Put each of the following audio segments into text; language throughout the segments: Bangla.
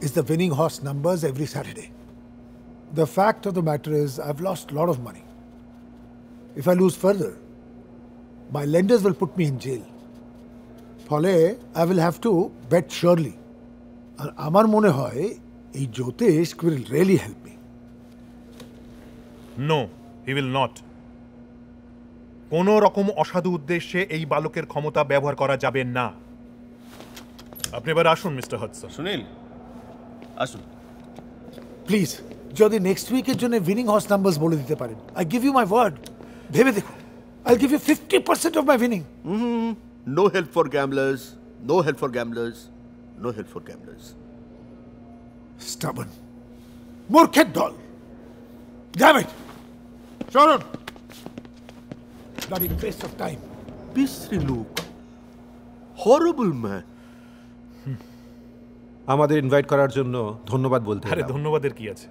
is the winning horse numbers every Saturday. The fact of the matter is, I've lost a lot of money. If I lose further, my lenders will put me in jail. Phole, I will have to bet surely. And আমার মনে হয় এই জ্যোতিষ will really help me. No, he will not. কোনো রকম অসাধু উদ্দেশ্যে এই বালকের ক্ষমতা ব্যবহার করা যাবে না। আপনি এবার আসুন মিস্টার হাডসন। সুনীল আসুন। প্লিজ যদি নেক্সট উইকের জন্য উইনিং হর্স নাম্বারস বলে দিতে পারেন, I give you my word. ভেবে দেখুন, I give you 50% of my winning. No help for gamblers, no help for gamblers, no help for gamblers. Stubborn মূর্খের দল। ড্যাম ইট, চলুন। Bloody waste of time. বিশ্রী লোক, হরিবল ম্যান। আমাদের ইনভাইট করার জন্য ধন্যবাদ বলতে। আরে ধন্যবাদের কি আছে,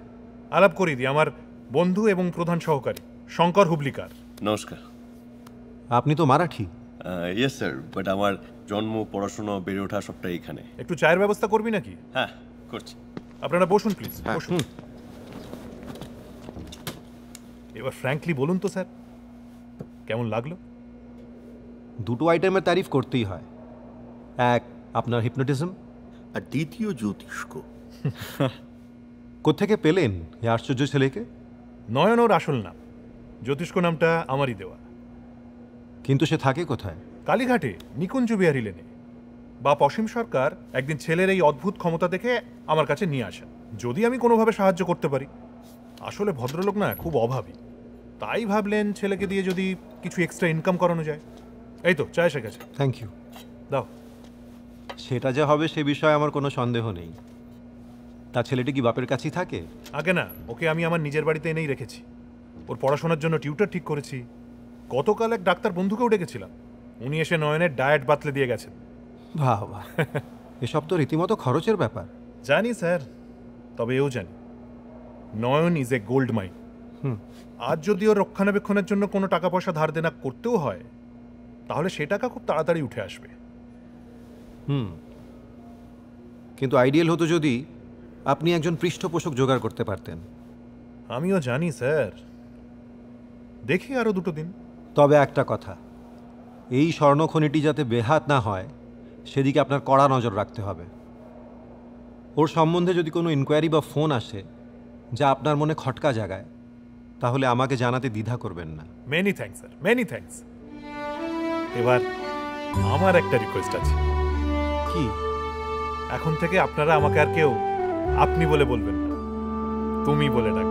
আলাপ করিয়ে দিই। আমার বন্ধু এবং প্রধান সহকারী শঙ্কর হুবলিকার। নমস্কার। আপনি তো মারাঠি? ইয়েস স্যার, বাট আমার জন্ম, পড়াশোনা, বেড়ে ওঠা সবটাই এখানে। একটু চায়ের ব্যবস্থা করবি নাকি? হ্যাঁ করছি। আপনারা বসুন প্লিজ, বসুন। এবার ফ্র্যাঙ্কলি বলুন তো স্যার, কেমন লাগলো? দুটো আইটেমের তারিফ করতেই হয়। এক, আপনার হিপনোটিজম, আর দ্বিতীয় জ্যোতিষ্ক। কোত্থেকে পেলেন এই আশ্চর্য ছেলেকে? নয়ন ওর আসল নাম, জ্যোতিষ্ক নামটা আমারই দেওয়া। কিন্তু সে থাকে কোথায়? কালীঘাটে নিকুঞ্জ বিহারী লেনে। বাপ অসীম সরকার একদিন ছেলের এই অদ্ভুত ক্ষমতা দেখে আমার কাছে নিয়ে আসেন, যদি আমি কোনোভাবে সাহায্য করতে পারি। আসলে ভদ্রলোক না খুব অভাবী, তাই ভাবলেন ছেলেকে দিয়ে যদি কিছু এক্সট্রা ইনকাম করানো যায়। এই তো চা এসে গেছে। Thank you. দাও। সেটা যে হবে সে বিষয়ে আমার কোনো সন্দেহ নেই। তা ছেলেটি কি বাপের কাছেই থাকে? আগে না, ওকে আমি আমার নিজের বাড়িতে এনেই রেখেছি। ওর পড়াশোনার জন্য টিউটর ঠিক করেছি। গতকাল এক ডাক্তার বন্ধুকেও ডেকেছিলাম, উনি এসে নয়নের ডায়েট বাতলে দিয়ে গেছেন। বাহ বাহ, এসব তো রীতিমতো খরচের ব্যাপার। জানি স্যার, তবে এও জানি নয়ন ইজ এ গোল্ড মাইন। আজ যদি ওর রক্ষণাবেক্ষণের জন্য কোনো টাকা পয়সা ধার দেনা করতেও হয়, তাহলে সে টাকা খুব তাড়াতাড়ি উঠে আসবে। কিন্তু আইডিয়াল হতো যদি আপনি একজন পৃষ্ঠপোষক জোগাড় করতে পারতেন। আমিও জানি স্যার, দেখি আরো দুটো দিন। তবে একটা কথা, এই স্বর্ণখনিটি যাতে বেহাত না হয় সেদিকে আপনার কড়া নজর রাখতে হবে। ওর সম্বন্ধে যদি কোনো ইনকোয়ারি বা ফোন আসে যা আপনার মনে খটকা জাগায়, তাহলে আমাকে জানাতে দ্বিধা করবেন না। Many thanks sir, many thanks. এবার আমার একটা রিকোয়েস্ট আছে। কি? এখন থেকে আপনারা আমাকে আর কেউ আপনি বলে বলবেন না, তুমি বলে ডাকবেন।